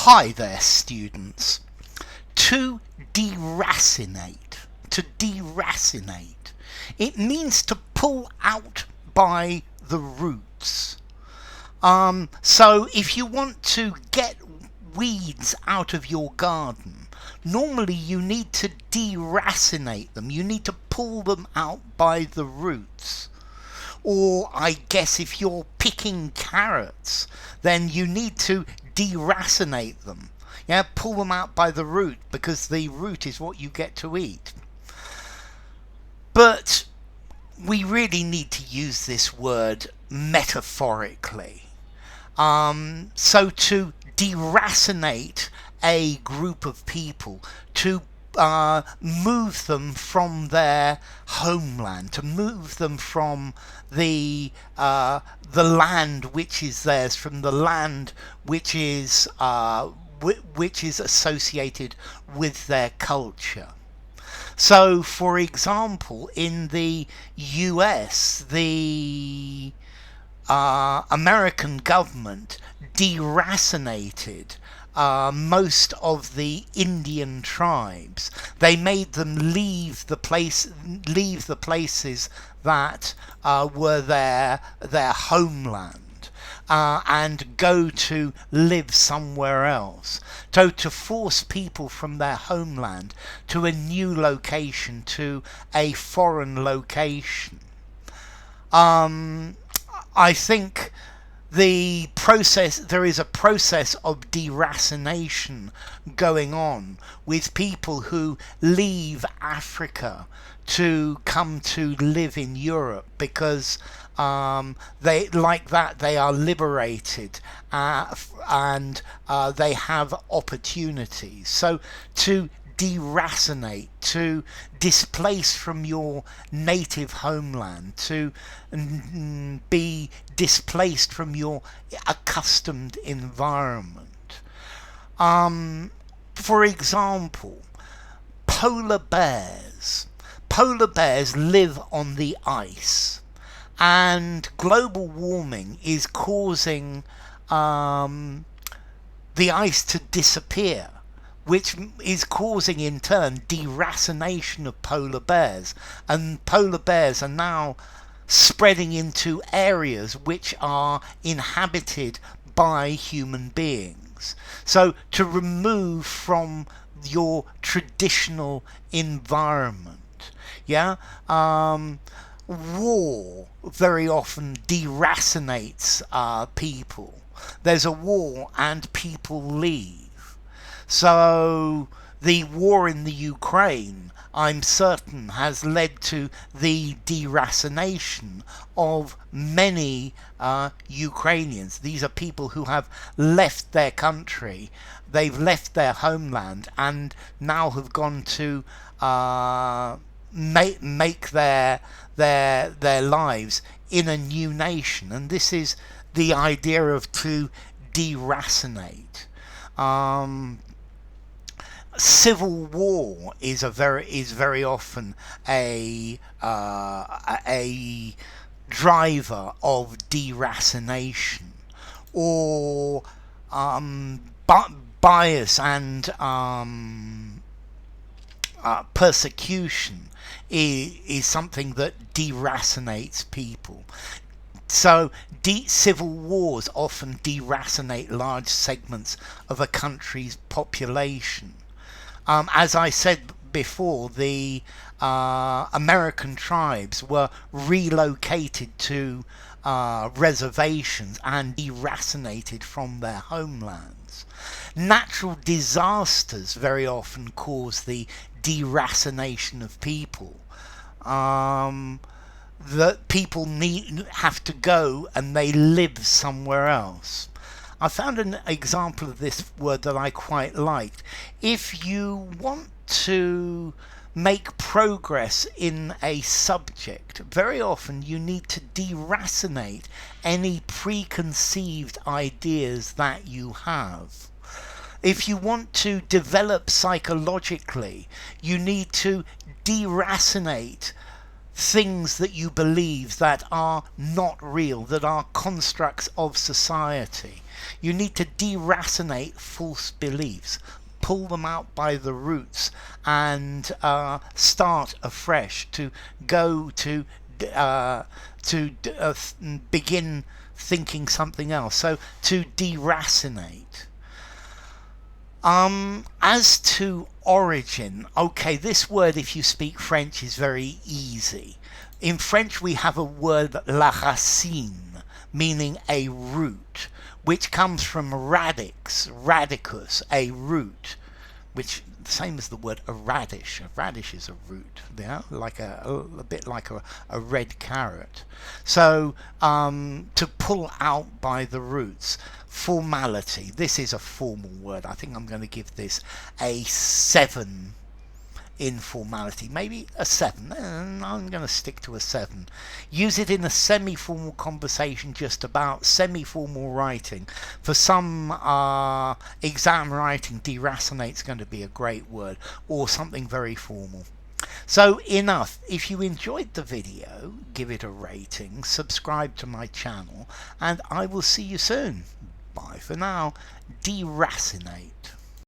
Hi there, students. To deracinate. To deracinate. It means to pull out by the roots. So if you want to get weeds out of your garden, normally you need to deracinate them. You need to pull them out by the roots. Or I guess if you're picking carrots, then you need to deracinate them. Yeah, pull them out by the root, because the root is what you get to eat. But we really need to use this word metaphorically. So to deracinate a group of people, to move them from their homeland, to move them from the land which is theirs, from the land which is associated with their culture. So, for example, in the US, the American government deracinated most of the Indian tribes. They made them leave the places that were their homeland, and go to live somewhere else. So to force people from their homeland to a new location, to a foreign location. I think there is a process of deracination going on with people who leave Africa to come to live in Europe, because they are liberated, and they have opportunities. So to deracinate, to displace from your native homeland, to be displaced from your accustomed environment. For example, polar bears. Polar bears live on the ice, and global warming is causing the ice to disappear, which is causing in turn deracination of polar bears, and polar bears are now spreading into areas which are inhabited by human beings. So to remove from your traditional environment, war very often deracinates people. There's a war and people leave. So the war in the Ukraine, I'm certain, has led to the deracination of many Ukrainians. These are people who have left their country, they've left their homeland, and now have gone to make their lives in a new nation. And this is the idea of to deracinate. Civil war is very often a driver of deracination, or bias and persecution is something that deracinates people. So civil wars often deracinate large segments of a country's population. As I said before, the American tribes were relocated to reservations and deracinated from their homelands. Natural disasters very often cause the deracination of people. That people have to go and they live somewhere else. I found an example of this word that I quite liked. If you want to make progress in a subject, very often you need to deracinate any preconceived ideas that you have. If you want to develop psychologically, you need to deracinate things that you believe that are not real, that are constructs of society. You need to deracinate false beliefs, pull them out by the roots, and start afresh, to go to begin thinking something else. So to deracinate. As to origin, okay, this word, if you speak French, is very easy. In French, we have a word, la racine, meaning a root, which comes from radicus, a root, which same as the word a radish. A radish is a root, yeah, like a bit like a red carrot. So to pull out by the roots. Formality. This is a formal word. I think I'm going to give this a 7 in formality, maybe a 7. I'm going to stick to a 7. Use it in a semi-formal conversation, just about semi-formal writing. For some exam writing, deracinate is going to be a great word, or something very formal. So enough. If you enjoyed the video, give it a rating, subscribe to my channel, and I will see you soon. Bye for now. Deracinate.